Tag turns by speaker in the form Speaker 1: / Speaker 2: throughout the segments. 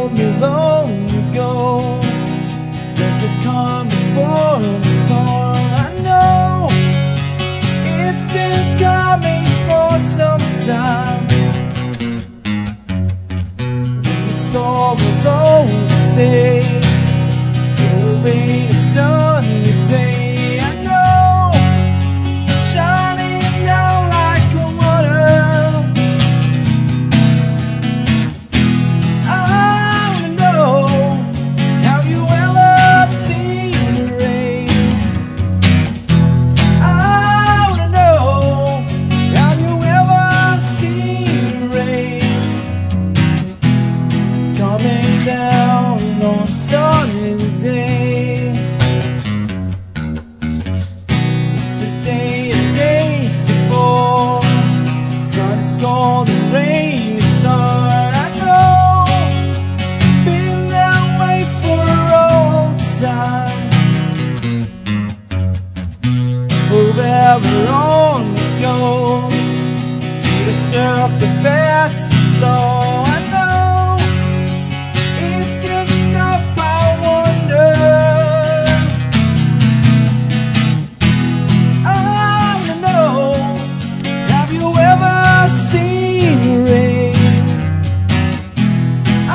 Speaker 1: told me long ago, there's a calm before the storm. I know it's been coming for some time. The song was always say it'll be a sunny day. I know, shining down like a water. I wanna know, have you ever seen the rain? I wanna know, have you ever seen the rain coming down on a sunny day? Yesterday and days before, sun is cold and rain is hard. I know, been that way for a long time. Forever on it goes, to the circle fast and slow. I know, it can stop, I wonder. I wanna know, have you ever seen the rain? I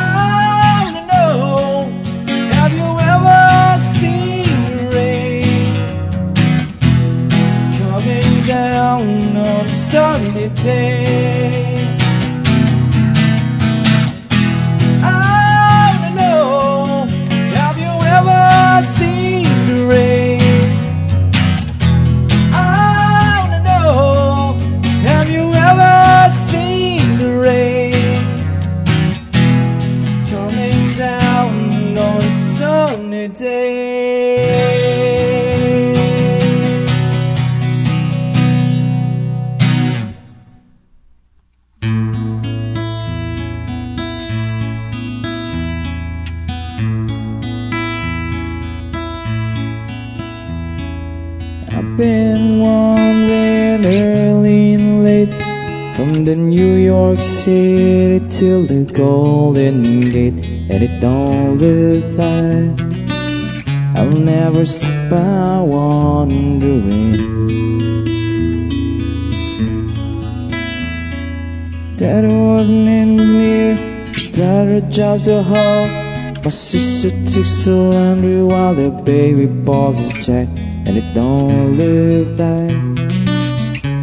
Speaker 1: wanna know, have you ever seen the rain coming down on a sunny day? I wanna know, have you ever seen the rain? I wanna know, have you ever seen the rain coming down on a sunny day? I've been wandering early and late, from the New York City till the Golden Gate, and it don't look like I'll never stop by wondering. Dad was an engineer, got a job so hard. My sister took so laundry while the baby boss is jacked, and it don't look like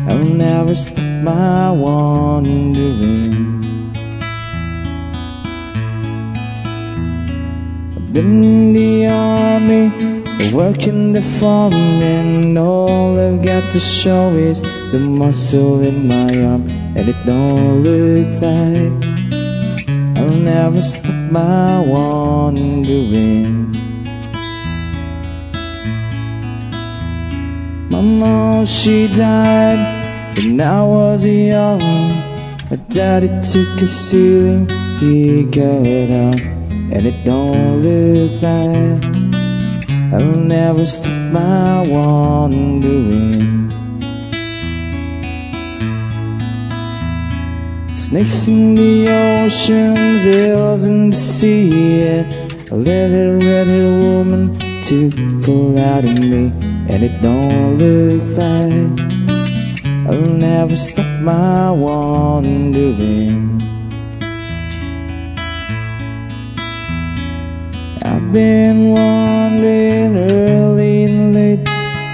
Speaker 1: I'll never stop my wandering. I've been in the army, working the farm, and all I've got to show is the muscle in my arm, and it don't look like I'll never stop my wandering. My mom, she died when I was young. My daddy took a ceiling, he got out, and it don't look like I'll never stop my wandering. Snakes in the oceans, eels in the sea, and a little red-haired woman took full out of me, and it don't look like I'll never stop my wandering. I've been wandering early and late,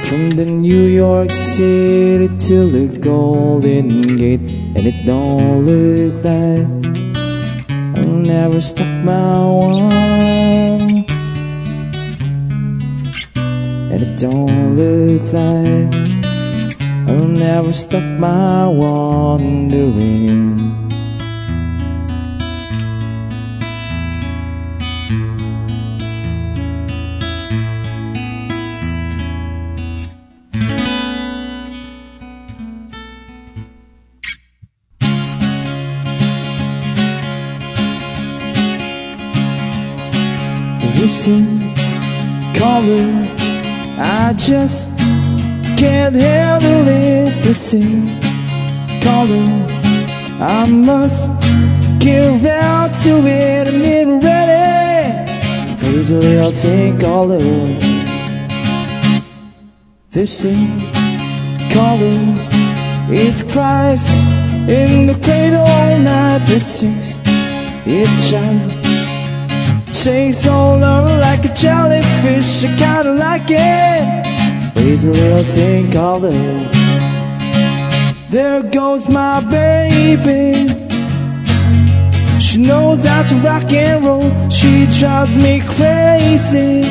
Speaker 1: from the New York City till the Golden Gate, and it don't look like I'll never stop my wandering. And it don't look like I'll never stop my wandering. This in color, I just can't handle it. The same color, I must get around to it, I'm getting ready. Praise the little thing called love. This thing called love, it cries in the cradle all night. This sings, it shines, chase all over like a jellyfish. I kinda like it. Praise the little thing called love. There goes my baby. She knows how to rock and roll. She drives me crazy.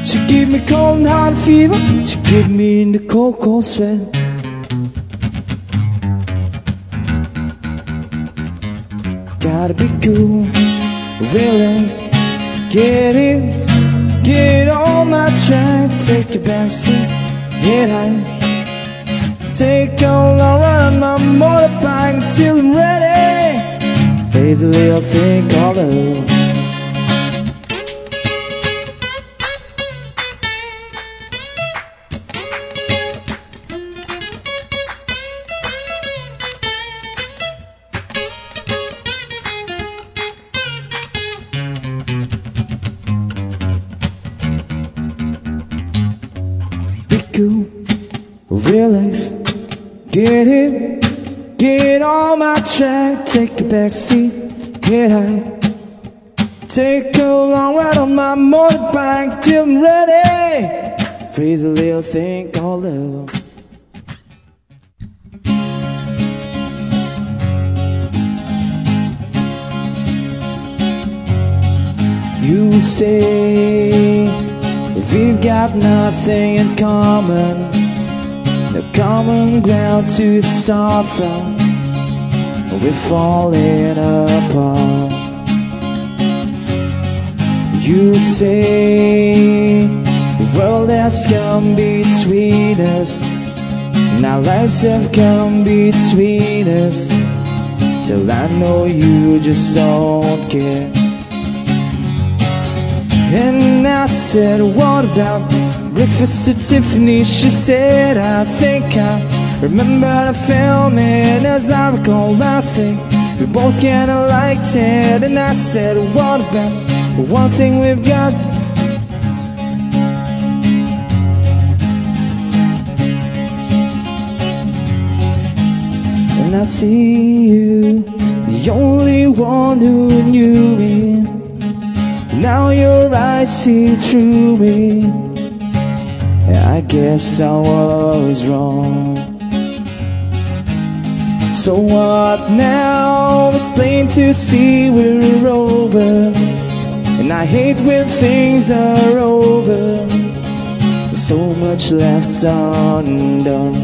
Speaker 1: She give me cold and hot fever. She give me in the cold, cold sweat. Gotta be cool, relax, get in, get on my track. Take a backseat, get high. Take a long ride on my motorbike until I'm ready. Praise a little thing called love. Be cool, relax, get in, get on my track. Take a backseat, get high. Take a long ride on my motorbike till I'm ready. Praise a little thing called love. You say we've got nothing in common, no common ground to start from. We're falling apart. You say the world has come between us, and our lives have come between us. Till I know you just don't care. And I said, what about breakfast at Tiffany? She said, I think I remember the film, and as I recall, I think we both kinda liked it. And I said, what about one thing we've got? And I see you, the only one who knew me. Now your eyes see through me. I guess I was wrong. So what now? It's plain to see we're over, and I hate when things are over. There's so much left undone.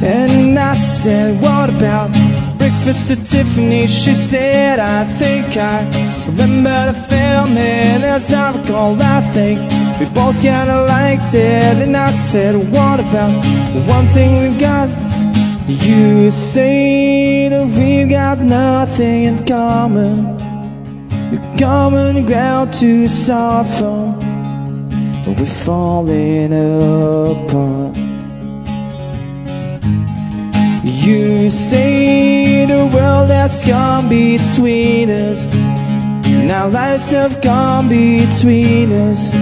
Speaker 1: And I said, what about breakfast at Tiffany? She said, I think I remember the film, and as I recall, I think we both kinda liked it. And I said, what about the one thing we've got? You say that we've got nothing in common, the common ground to start from. We're falling apart. You say the world has come between us, and our lives have come between us.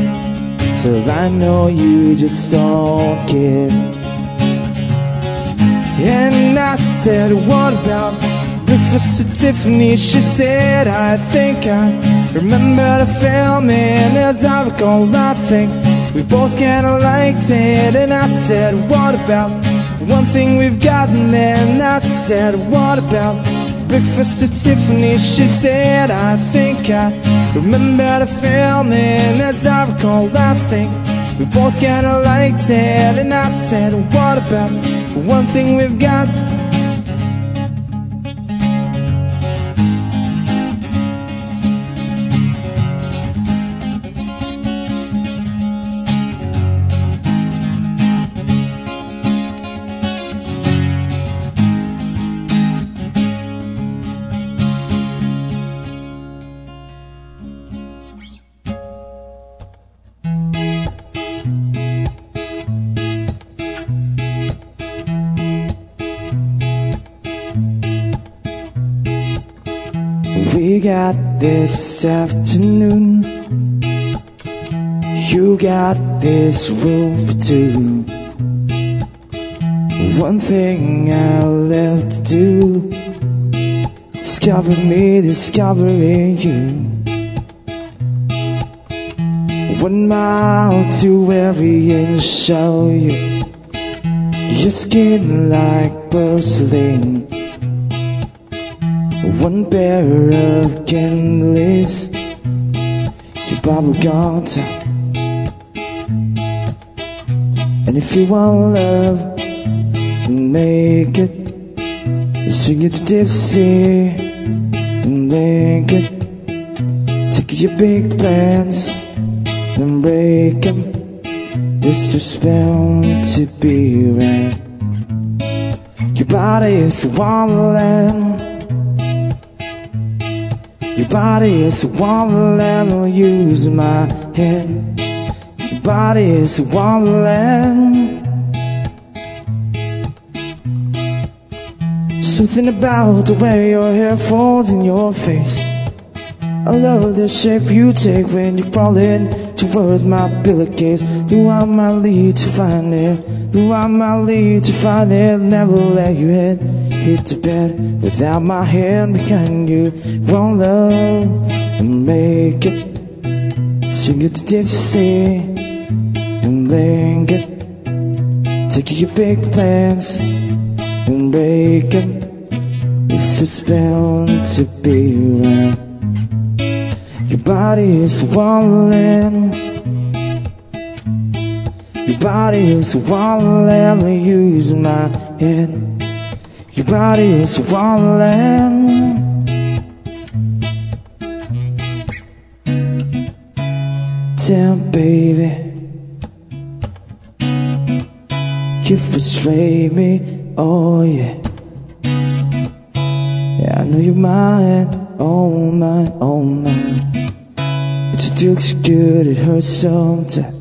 Speaker 1: So I know you just don't care. And I said, what about breakfast at Tiffany? She said, I think I remember the film, and as I recall, I think we both kinda liked it. And I said, what about one thing we've gotten? And I said, what about breakfast at Tiffany? She said, I think I remember the film, and as I recall, I think we both kinda liked it. And I said, what about one thing we've got? got this afternoon, you got this room for two. One thing I left to do, discover me, discovering you. 1 mile to every inch of you, your skin like porcelain. 1 pair of candle leaves, your bubblegum top. And if you want love, make it. Swing it to Dipsy and link it. Take your big plans and break them. This is bound to be right. Your body is a wonderland. Your body is a wonderland. I'll use my hand. Your body is a wonderland. Something about the way your hair falls in your face. I love the shape you take when you're crawling towards my pillowcase. Do I my lead to find it? Do I my lead to find it? Never let your head hit the bed without my hand behind you. Won't love and make it. Swing it to Dipsy and blank it. Take your big plans and break them. This is bound to be right. Your body is a wonderland. Your body is a wonderland. I use my head. Your body is a wonderland. Damn, baby, you frustrate me, oh yeah. Yeah, I know you're mine, oh mine, oh mine. But it looks good, it hurts sometimes.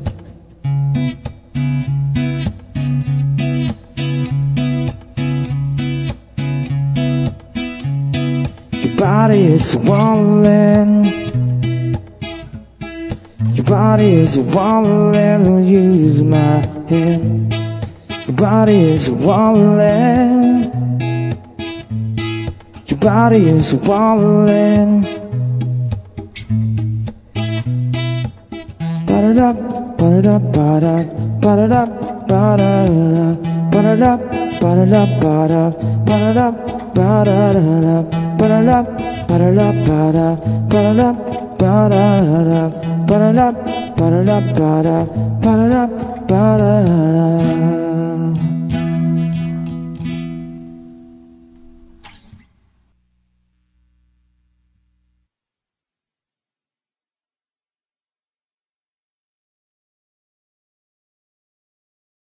Speaker 1: Your body is a wonderland. Your body is a wonderland. I'll use my hand. Your body is a wonderland. Your body is a wonderland. Ba-da-da, ba-da-da, ba-da, ba-da-da, ba-da-da, ba-da-da, ba-da-da, ba-da, ba-da-da, ba-da-da, ba-da-da, ba-da-da, ba-da, ba-da-da, ba-da-da, ba-da-da, ba-da-da, ba-da, ba-da-da, ba-da-da.